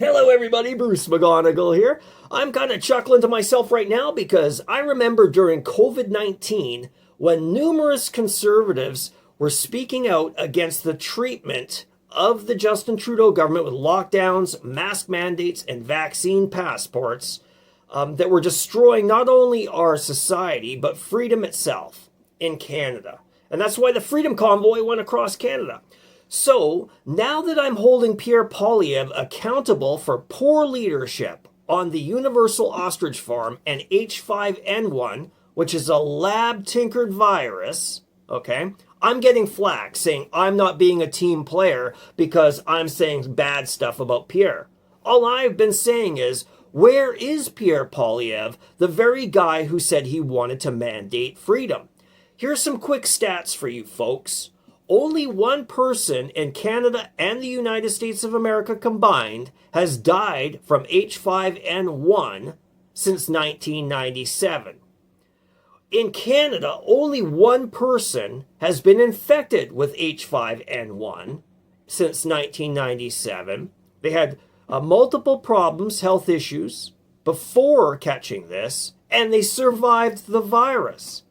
Hello everybody, Bruce McGonigal here. I'm kind of chuckling to myself right now because I remember during COVID-19 when numerous conservatives were speaking out against the treatment of the Justin Trudeau government with lockdowns, mask mandates, and vaccine passports that were destroying not only our society but freedom itself in Canada. And that's why the Freedom Convoy went across Canada. So, now that I'm holding Pierre Poilievre accountable for poor leadership on the Universal Ostrich Farm and H5N1, which is a lab-tinkered virus, okay, I'm getting flack saying I'm not being a team player because I'm saying bad stuff about Pierre. All I've been saying is, where is Pierre Poilievre, the very guy who said he wanted to mandate freedom? Here's some quick stats for you folks. Only one person in Canada and the United States of America combined has died from H5N1 since 1997. In Canada, only one person has been infected with H5N1 since 1997. They had multiple problems, health issues, before catching this, and they survived the virus.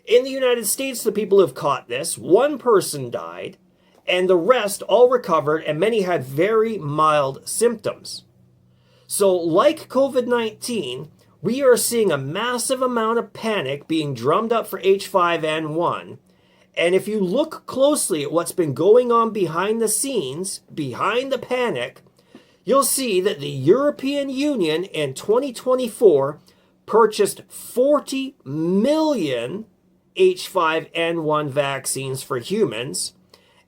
In the United States, the people who have caught this, one person died, and the rest all recovered, and many had very mild symptoms. So, like COVID-19, we are seeing a massive amount of panic being drummed up for H5N1. And if you look closely at what's been going on behind the scenes, behind the panic, you'll see that the European Union in 2024 purchased 40 million H5N1 vaccines for humans,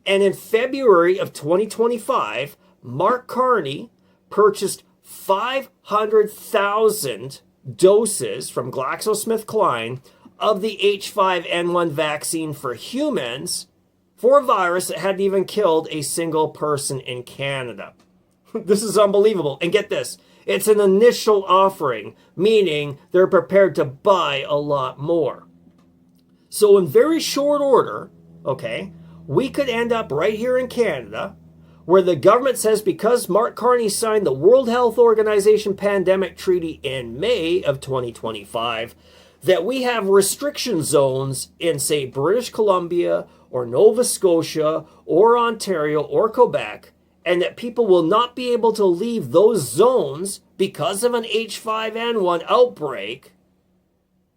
and in February of 2025, Mark Carney purchased 500,000 doses from GlaxoSmithKline of the H5N1 vaccine for humans for a virus that hadn't even killed a single person in Canada. This is unbelievable. And get this, it's an initial offering, meaning they're prepared to buy a lot more. So in very short order, okay, we could end up right here in Canada where the government says because Mark Carney signed the World Health Organization Pandemic Treaty in May of 2025, that we have restriction zones in, say, British Columbia or Nova Scotia or Ontario or Quebec, and that people will not be able to leave those zones because of an H5N1 outbreak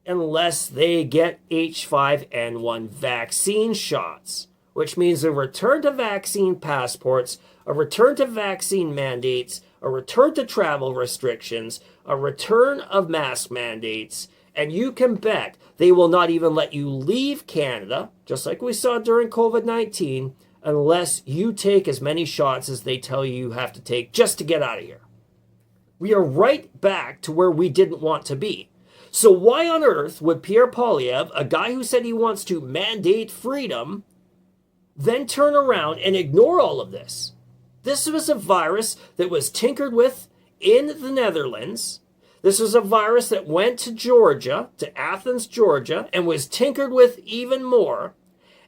unless they get H5N1 vaccine shots, which means a return to vaccine passports, a return to vaccine mandates, a return to travel restrictions, a return of mask mandates, and you can bet they will not even let you leave Canada, just like we saw during COVID-19, unless you take as many shots as they tell you have to take just to get out of here. We are right back to where we didn't want to be. So why on earth would Pierre Poilievre, a guy who said he wants to mandate freedom, then turn around and ignore all of this? This was a virus that was tinkered with in the Netherlands. This was a virus that went to Georgia, to Athens, Georgia, and was tinkered with even more.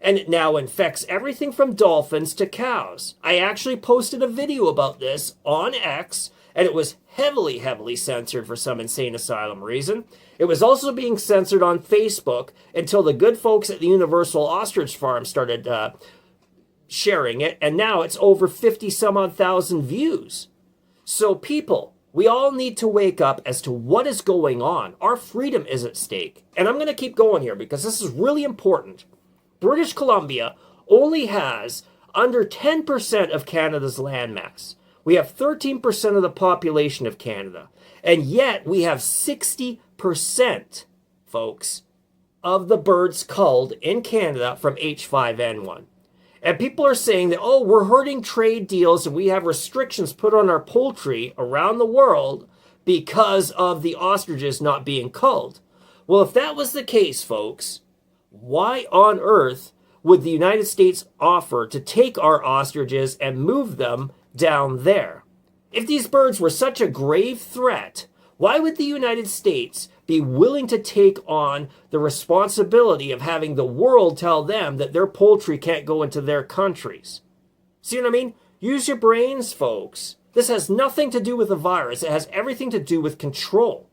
And it now infects everything from dolphins to cows. I actually posted a video about this on X, and it was heavily censored for some insane asylum reason. It was also being censored on Facebook until the good folks at the Universal Ostrich Farm started sharing it, and now it's over 50-some-odd thousand views. So people, we all need to wake up as to what is going on. Our freedom is at stake. And I'm going to keep going here because this is really important. British Columbia only has under 10% of Canada's landmass. We have 13% of the population of Canada. And yet we have 60%, folks, of the birds culled in Canada from H5N1. And people are saying that, oh, we're hurting trade deals and we have restrictions put on our poultry around the world because of the ostriches not being culled. Well, if that was the case, folks, why on earth would the United States offer to take our ostriches and move them down there? If these birds were such a grave threat, why would the United States be willing to take on the responsibility of having the world tell them that their poultry can't go into their countries? See what I mean? Use your brains, folks. This has nothing to do with the virus. It has everything to do with control.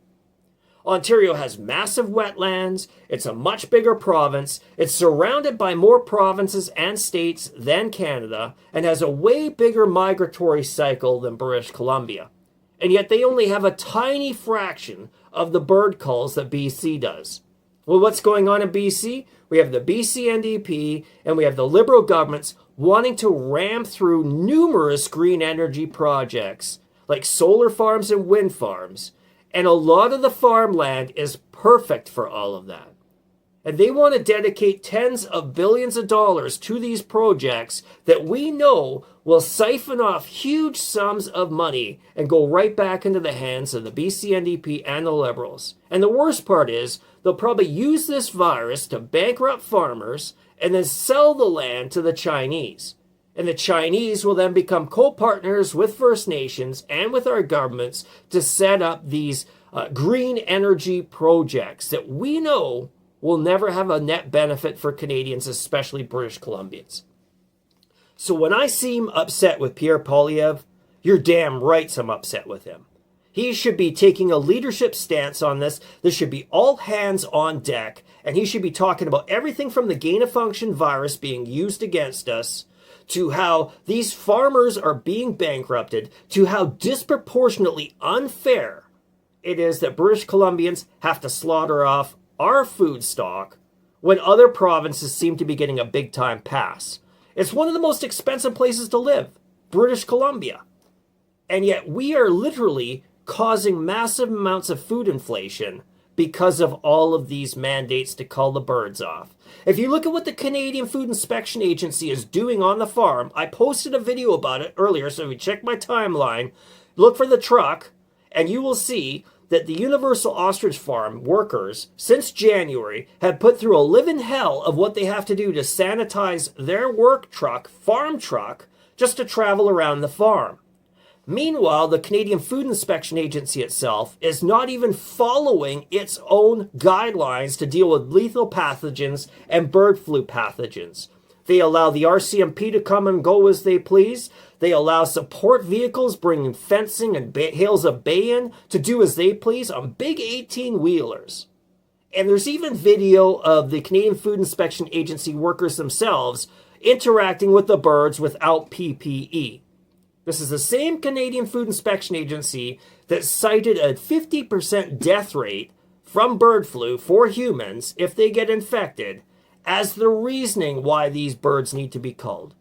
Ontario has massive wetlands. It's a much bigger province. It's surrounded by more provinces and states than Canada and has a way bigger migratory cycle than British Columbia. And yet they only have a tiny fraction of the bird culls that BC does. Well, what's going on in BC? We have the BC NDP and we have the Liberal governments wanting to ram through numerous green energy projects like solar farms and wind farms. And a lot of the farmland is perfect for all of that. And they want to dedicate tens of billions of dollars to these projects that we know will siphon off huge sums of money and go right back into the hands of the BC NDP and the Liberals. And the worst part is they'll probably use this virus to bankrupt farmers and then sell the land to the Chinese. And the Chinese will then become co-partners with First Nations and with our governments to set up these green energy projects that we know will never have a net benefit for Canadians, especially British Columbians. So when I seem upset with Pierre Poilievre, you're damn right I'm upset with him. He should be taking a leadership stance on this. This should be all hands on deck, and he should be talking about everything from the gain-of-function virus being used against us, to how these farmers are being bankrupted, to how disproportionately unfair it is that British Columbians have to slaughter off our food stock when other provinces seem to be getting a big-time pass. It's one of the most expensive places to live, British Columbia. And yet we are literally causing massive amounts of food inflation because of all of these mandates to cull the birds off. If you look at what the Canadian Food Inspection Agency is doing on the farm, I posted a video about it earlier, so if you check my timeline, look for the truck, and you will see that the Universal Ostrich Farm workers, since January, have put through a living hell of what they have to do to sanitize their work truck, farm truck, just to travel around the farm. Meanwhile, the Canadian Food Inspection Agency itself is not even following its own guidelines to deal with lethal pathogens and bird flu pathogens. They allow the RCMP to come and go as they please. They allow support vehicles bringing fencing and hails of bay in to do as they please on big 18-wheelers. And there's even video of the Canadian Food Inspection Agency workers themselves interacting with the birds without PPE. This is the same Canadian Food Inspection Agency that cited a 50% death rate from bird flu for humans if they get infected as the reasoning why these birds need to be culled.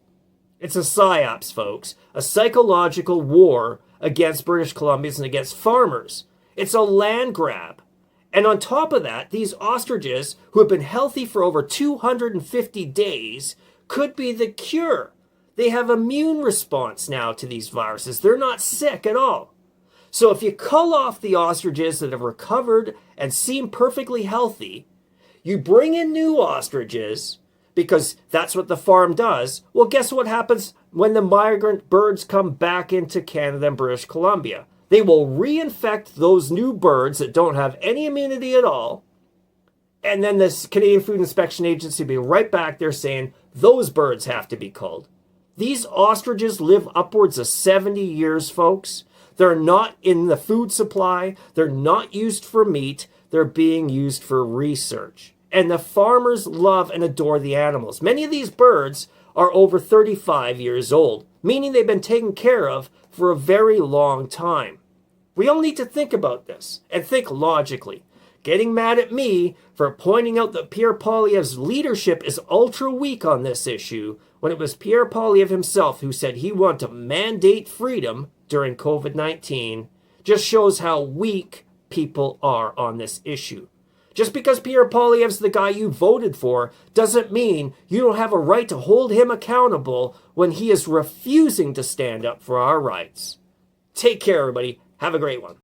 It's a psyops, folks, a psychological war against British Columbians and against farmers. It's a land grab. And on top of that, these ostriches, who have been healthy for over 250 days, could be the cure. They have immune response now to these viruses. They're not sick at all. So if you cull off the ostriches that have recovered and seem perfectly healthy, you bring in new ostriches, because that's what the farm does. Well, guess what happens when the migrant birds come back into Canada and British Columbia? They will reinfect those new birds that don't have any immunity at all. And then this Canadian Food Inspection Agency will be right back there saying those birds have to be culled. These ostriches live upwards of 70 years, folks. They're not in the food supply. They're not used for meat. They're being used for research. And the farmers love and adore the animals. Many of these birds are over 35 years old, meaning they've been taken care of for a very long time. We all need to think about this and think logically. Getting mad at me for pointing out that Pierre Poilievre's leadership is ultra weak on this issue, when it was Pierre Poilievre himself who said he wanted to mandate freedom during COVID-19, just shows how weak people are on this issue. Just because Pierre Poilievre's the guy you voted for doesn't mean you don't have a right to hold him accountable when he is refusing to stand up for our rights. Take care, everybody. Have a great one.